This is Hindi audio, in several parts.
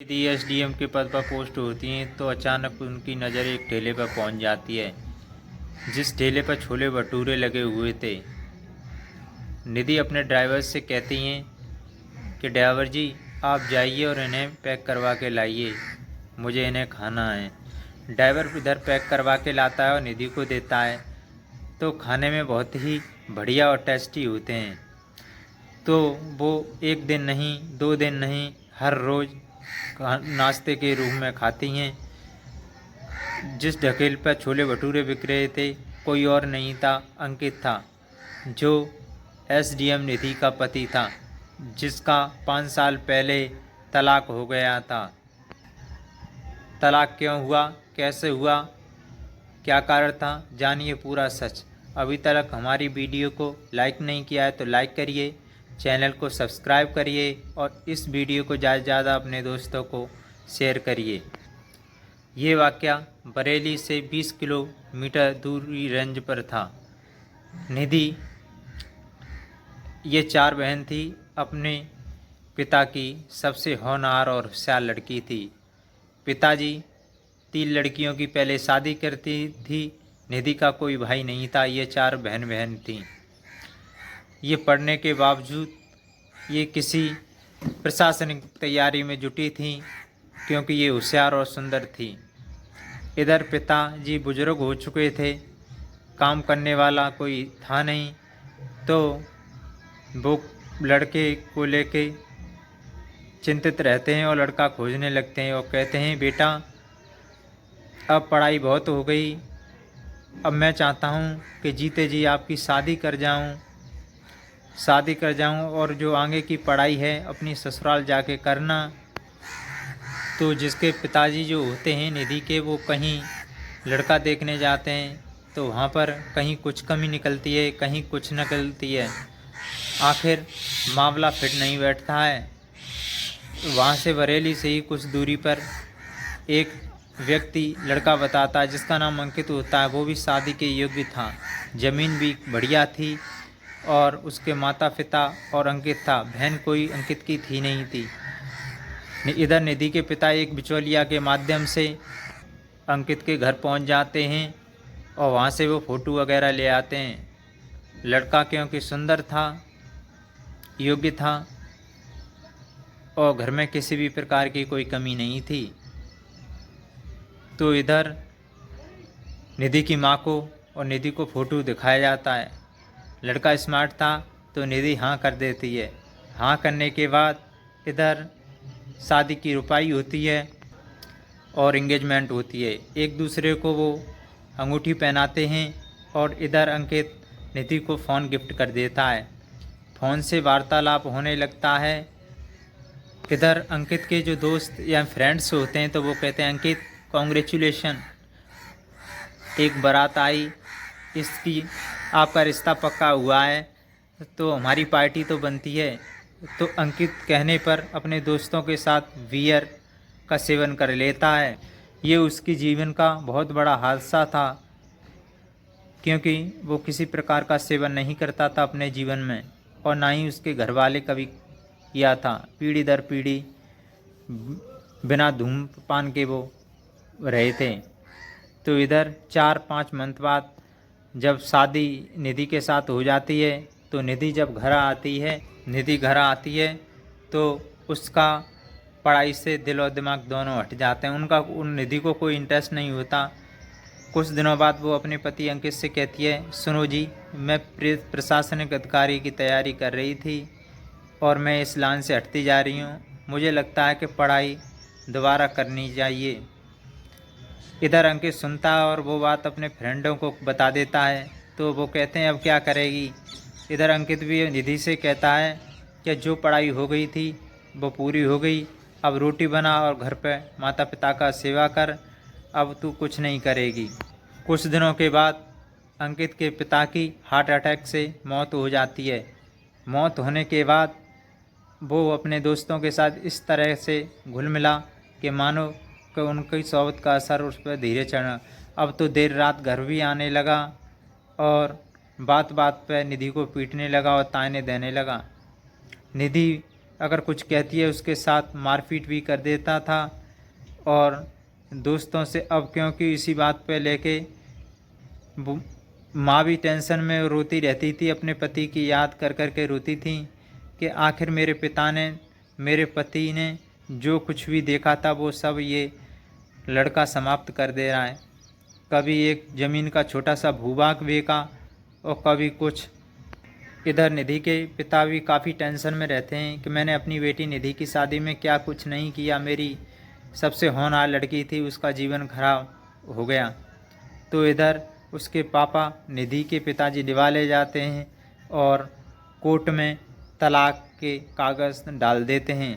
यदि एसडीएम के पद पर पोस्ट होती हैं तो अचानक उनकी नज़र एक ठेले पर पहुंच जाती है जिस ठेले पर छोले भटूरे लगे हुए थे। निधि अपने ड्राइवर से कहती हैं कि ड्राइवर जी आप जाइए और इन्हें पैक करवा के लाइए, मुझे इन्हें खाना है। ड्राइवर इधर पैक करवा के लाता है और निधि को देता है। तो खाने में बहुत ही बढ़िया और टेस्टी होते हैं। तो वो एक दिन नहीं, 2 दिन नहीं, हर रोज़ नाश्ते के रूप में खाती हैं। जिस ढकेल पर छोले भटूरे बिक रहे थे कोई और नहीं था, अंकित था, जो एसडीएम निधि का पति था, जिसका 5 साल पहले तलाक हो गया था। तलाक क्यों हुआ, कैसे हुआ, क्या कारण था, जानिए पूरा सच। अभी तक हमारी वीडियो को लाइक नहीं किया है तो लाइक करिए, चैनल को सब्सक्राइब करिए और इस वीडियो को ज़्यादा से ज़्यादा अपने दोस्तों को शेयर करिए। ये वाक़या बरेली से 20 किलोमीटर दूरी रेंज पर था। निधि ये 4 बहन थी। अपने पिता की सबसे होनहार और होशियार लड़की थी। पिताजी 3 लड़कियों की पहले शादी करती थी। निधि का कोई भाई नहीं था। ये 4 बहन थीं। ये पढ़ने के बावजूद ये किसी प्रशासनिक तैयारी में जुटी थीं क्योंकि ये होशियार और सुंदर थी। इधर पिताजी बुजुर्ग हो चुके थे, काम करने वाला कोई था नहीं, तो वो लड़के को लेके चिंतित रहते हैं और लड़का खोजने लगते हैं और कहते हैं बेटा अब पढ़ाई बहुत हो गई, अब मैं चाहता हूँ कि जीते जी आपकी शादी कर जाऊँ और जो आगे की पढ़ाई है अपनी ससुराल जाके करना। तो जिसके पिताजी जो होते हैं निधि के, वो कहीं लड़का देखने जाते हैं तो वहाँ पर कहीं कुछ कमी निकलती है, कहीं कुछ निकलती है। आखिर मामला फिट नहीं बैठता है। वहाँ से बरेली से ही कुछ दूरी पर एक व्यक्ति लड़का बताता है जिसका नाम अंकित होता है। वो भी शादी के योग्य था, ज़मीन भी बढ़िया थी और उसके माता पिता और अंकित था। बहन कोई अंकित की थी नहीं थी। इधर निधि के पिता एक बिचौलिया के माध्यम से अंकित के घर पहुंच जाते हैं और वहां से वो फ़ोटो वगैरह ले आते हैं। लड़का क्योंकि सुंदर था, योग्य था और घर में किसी भी प्रकार की कोई कमी नहीं थी। तो इधर निधि की माँ को और निधि को फ़ोटो दिखाया जाता है। लड़का स्मार्ट था तो निधि हाँ कर देती है। हाँ करने के बाद इधर शादी की रुपाई होती है और एंगेजमेंट होती है। एक दूसरे को वो अंगूठी पहनाते हैं और इधर अंकित निधि को फ़ोन गिफ्ट कर देता है। फ़ोन से वार्तालाप होने लगता है। इधर अंकित के जो दोस्त या फ्रेंड्स होते हैं तो वो कहते हैं अंकित कॉन्ग्रेचुलेशन, एक बारात आई, इसकी आपका रिश्ता पक्का हुआ है तो हमारी पार्टी तो बनती है। तो अंकित कहने पर अपने दोस्तों के साथ बियर का सेवन कर लेता है। ये उसके जीवन का बहुत बड़ा हादसा था क्योंकि वो किसी प्रकार का सेवन नहीं करता था अपने जीवन में और ना ही उसके घर वाले कभी किया था। पीढ़ी दर पीढ़ी बिना धूम्रपान के वो रहे थे। तो इधर 4-5 मंथ बाद जब शादी निधि के साथ हो जाती है तो निधि घर आती है तो उसका पढ़ाई से दिल और दिमाग दोनों हट जाते हैं। उन निधि को कोई इंटरेस्ट नहीं होता। कुछ दिनों बाद वो अपने पति अंकित से कहती है सुनो जी, मैं प्रशासनिक अधिकारी की तैयारी कर रही थी और मैं इस लाइन से हटती जा रही हूँ, मुझे लगता है कि पढ़ाई दोबारा करनी चाहिए। इधर अंकित सुनता है और वो बात अपने फ्रेंडों को बता देता है तो वो कहते हैं अब क्या करेगी। इधर अंकित भी निधि से कहता है कि जो पढ़ाई हो गई थी वो पूरी हो गई, अब रोटी बना और घर पे माता पिता का सेवा कर, अब तू कुछ नहीं करेगी। कुछ दिनों के बाद अंकित के पिता की हार्ट अटैक से मौत हो जाती है। मौत होने के बाद वो अपने दोस्तों के साथ इस तरह से घुल मिला कि मानो कि उनकी सोबत का असर उस पर धीरे चढ़ा। अब तो देर रात घर भी आने लगा और बात बात पर निधि को पीटने लगा और ताने देने लगा। निधि अगर कुछ कहती है उसके साथ मारपीट भी कर देता था। और दोस्तों से अब क्योंकि इसी बात पे लेके माँ भी टेंशन में रोती रहती थी, अपने पति की याद कर कर के रोती थी कि आखिर मेरे पति ने जो कुछ भी देखा था वो सब ये लड़का समाप्त कर दे रहा है। कभी एक ज़मीन का छोटा सा भूभाग बेचा और कभी कुछ। इधर निधि के पिता भी काफ़ी टेंशन में रहते हैं कि मैंने अपनी बेटी निधि की शादी में क्या कुछ नहीं किया, मेरी सबसे होनहार लड़की थी, उसका जीवन खराब हो गया। तो इधर उसके पापा निधि के पिताजी दिवाले जाते हैं और कोर्ट में तलाक के कागज़ डाल देते हैं।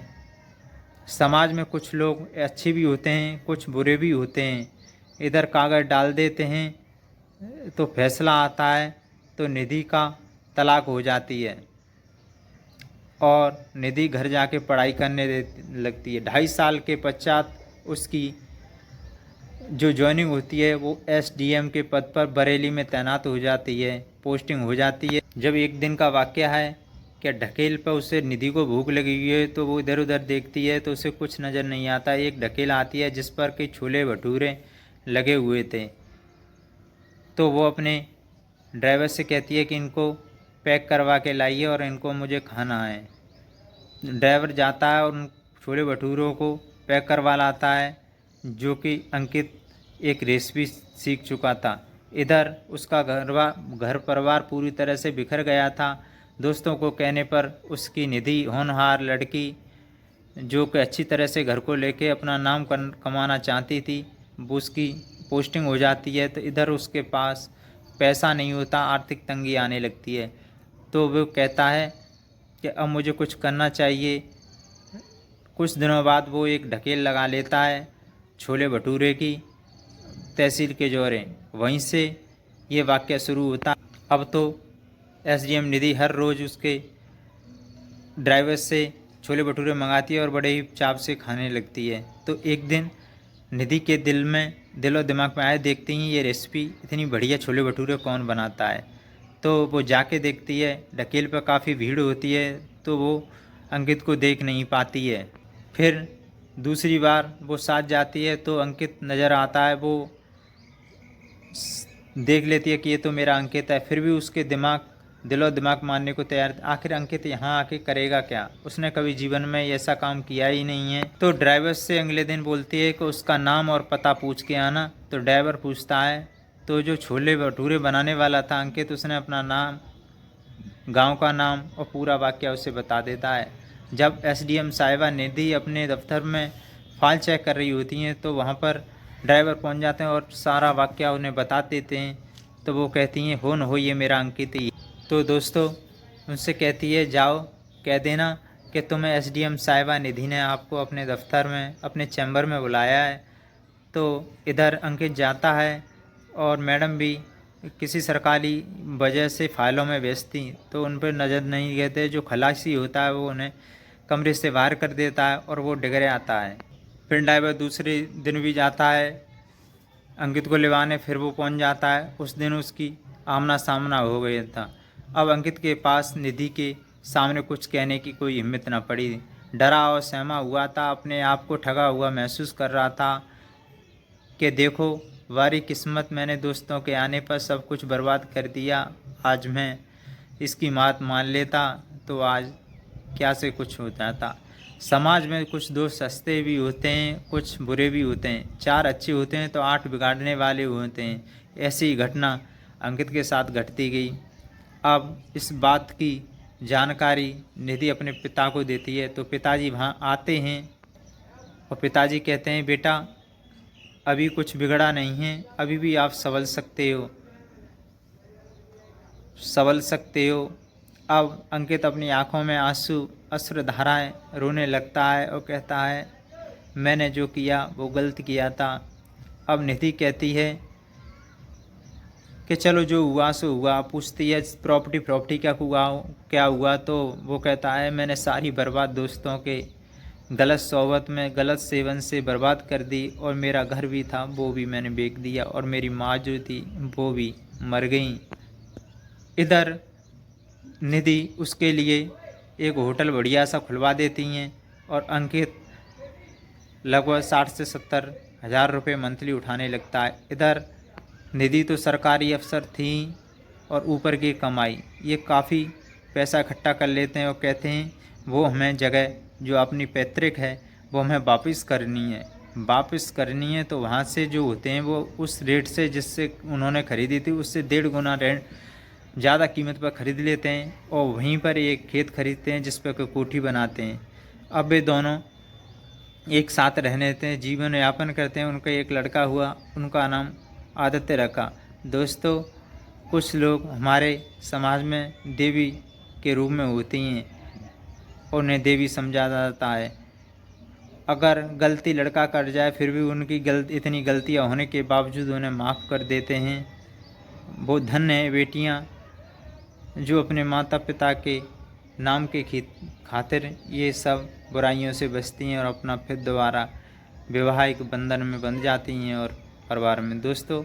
समाज में कुछ लोग अच्छे भी होते हैं, कुछ बुरे भी होते हैं। इधर कागज़ डाल देते हैं तो फैसला आता है, तो निधि का तलाक हो जाती है और निधि घर जाके पढ़ाई करने लगती है। 2.5 साल के पश्चात उसकी जो जॉइनिंग होती है वो एसडीएम के पद पर बरेली में तैनात हो जाती है, पोस्टिंग हो जाती है। जब एक दिन का वाक़या है कि ढकेल पर उसे निधि को भूख लगी हुई है, तो वो इधर उधर देखती है तो उसे कुछ नज़र नहीं आता। एक ढकेल आती है जिस पर कि छोले भटूरे लगे हुए थे। तो वो अपने ड्राइवर से कहती है कि इनको पैक करवा के लाइए और इनको मुझे खाना है। ड्राइवर जाता है और उन छोले भटूरों को पैक करवा लाता है, जो कि अंकित एक रेसिपी सीख चुका था। इधर उसका घर परिवार पूरी तरह से बिखर गया था। दोस्तों को कहने पर उसकी निधि होनहार लड़की जो कि अच्छी तरह से घर को लेके अपना नाम कमाना चाहती थी, वो उसकी पोस्टिंग हो जाती है। तो इधर उसके पास पैसा नहीं होता, आर्थिक तंगी आने लगती है। तो वो कहता है कि अब मुझे कुछ करना चाहिए। कुछ दिनों बाद वो एक ढकेल लगा लेता है छोले भटूरे की तहसील के जौरे। वहीं से ये वाक़या शुरू होता। अब तो एसडीएम निधि हर रोज़ उसके ड्राइवर से छोले भटूरे मंगाती है और बड़े ही चाव से खाने लगती है। तो एक दिन निधि के दिलो दिमाग में आया, देखती ही ये रेसिपी इतनी बढ़िया छोले भटूरे कौन बनाता है। तो वो जाके देखती है, ढकेल पर काफ़ी भीड़ होती है, तो वो अंकित को देख नहीं पाती है। फिर दूसरी बार वो साथ जाती है तो अंकित नज़र आता है। वो देख लेती है कि ये तो मेरा अंकित है, फिर भी उसके दिलो दिमाग मानने को तैयार। आखिर अंकित यहाँ आके करेगा क्या, उसने कभी जीवन में ऐसा काम किया ही नहीं है। तो ड्राइवर से अगले दिन बोलती है कि उसका नाम और पता पूछ के आना। तो ड्राइवर पूछता है, तो जो छोले भटूरे बनाने वाला था अंकित, उसने अपना नाम, गांव का नाम और पूरा वाक़या उसे बता देता है। जब एसडीएम साहिबा निधि अपने दफ्तर में फाइल चेक कर रही होती हैं तो वहाँ पर ड्राइवर पहुँच जाते हैं और सारा वाक़या उन्हें बता देते हैं। तो वो कहती हैं, हो न हो ये मेरा अंकित ही। तो दोस्तों उनसे कहती है, जाओ कह देना कि तुम्हें एसडीएम साहिबा निधि ने आपको अपने दफ्तर में, अपने चैम्बर में बुलाया है। तो इधर अंकित जाता है और मैडम भी किसी सरकारी वजह से फ़ाइलों में व्यस्त थी, तो उन पर नज़र नहीं देते। जो खलासी होता है वो उन्हें कमरे से बाहर कर देता है और वो डिगरे आता है। फिर ड्राइवर दूसरे दिन भी जाता है अंकित को लेवाने, फिर वो पहुंच जाता है। उस दिन उसकी आमना सामना हो गया था। अब अंकित के पास निधि के सामने कुछ कहने की कोई हिम्मत न पड़ी। डरा और सहमा हुआ था, अपने आप को ठगा हुआ महसूस कर रहा था कि देखो वारी किस्मत, मैंने दोस्तों के आने पर सब कुछ बर्बाद कर दिया। आज मैं इसकी बात मान लेता तो आज क्या से कुछ होता था। समाज में कुछ दोस्त सस्ते भी होते हैं, कुछ बुरे भी होते हैं। 4 अच्छे होते हैं तो 8 बिगाड़ने वाले होते हैं। ऐसी घटना अंकित के साथ घटती गई। अब इस बात की जानकारी निधि अपने पिता को देती है। तो पिताजी वहाँ आते हैं और पिताजी कहते हैं, बेटा अभी कुछ बिगड़ा नहीं है, अभी भी आप संभल सकते हो। अब अंकित अपनी आंखों में अश्रु धाराएं रोने लगता है और कहता है, मैंने जो किया वो गलत किया था। अब निधि कहती है कि चलो जो हुआ सो हुआ। पूछती है प्रॉपर्टी क्या हुआ। तो वो कहता है, मैंने सारी बर्बाद दोस्तों के गलत सोबत में, गलत सेवन से बर्बाद कर दी, और मेरा घर भी था वो भी मैंने बेच दिया, और मेरी माँ जो थी वो भी मर गई। इधर निधि उसके लिए एक होटल बढ़िया सा खुलवा देती हैं और अंकित लगभग 60 से 70 हज़ार रुपये मंथली उठाने लगता है। इधर निधि तो सरकारी अफसर थी और ऊपर की कमाई, ये काफ़ी पैसा इकट्ठा कर लेते हैं और कहते हैं वो हमें जगह जो अपनी पैतृक है वो हमें वापस करनी है। तो वहाँ से जो होते हैं वो उस रेट से जिससे उन्होंने ख़रीदी थी उससे 1.5 गुना रेट ज़्यादा कीमत पर ख़रीद लेते हैं और वहीं पर एक खेत खरीदते हैं जिस पर कोई कोठी बनाते हैं। अब वे दोनों एक साथ रहने थे, जीवन यापन करते हैं। उनका एक लड़का हुआ, उनका नाम आदित्य रखा। दोस्तों, कुछ लोग हमारे समाज में देवी के रूप में होती हैं, उन्हें देवी समझा जाता है। अगर गलती लड़का कर जाए फिर भी उनकी इतनी गलतियां होने के बावजूद उन्हें माफ़ कर देते हैं। वो धन्य है बेटियां जो अपने माता पिता के नाम के खातिर ये सब बुराइयों से बचती हैं और अपना फिर दोबारा वैवाहिक बंधन में बंध जाती हैं और परिवार में। दोस्तों,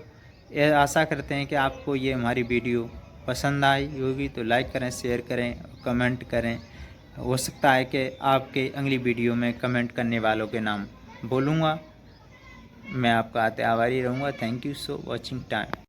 ये आशा करते हैं कि आपको ये हमारी वीडियो पसंद आई होगी, तो लाइक करें, शेयर करें, कमेंट करें। हो सकता है कि आपके अगली वीडियो में कमेंट करने वालों के नाम बोलूँगा। मैं आपका आभारी रहूँगा। Thank you so watching time.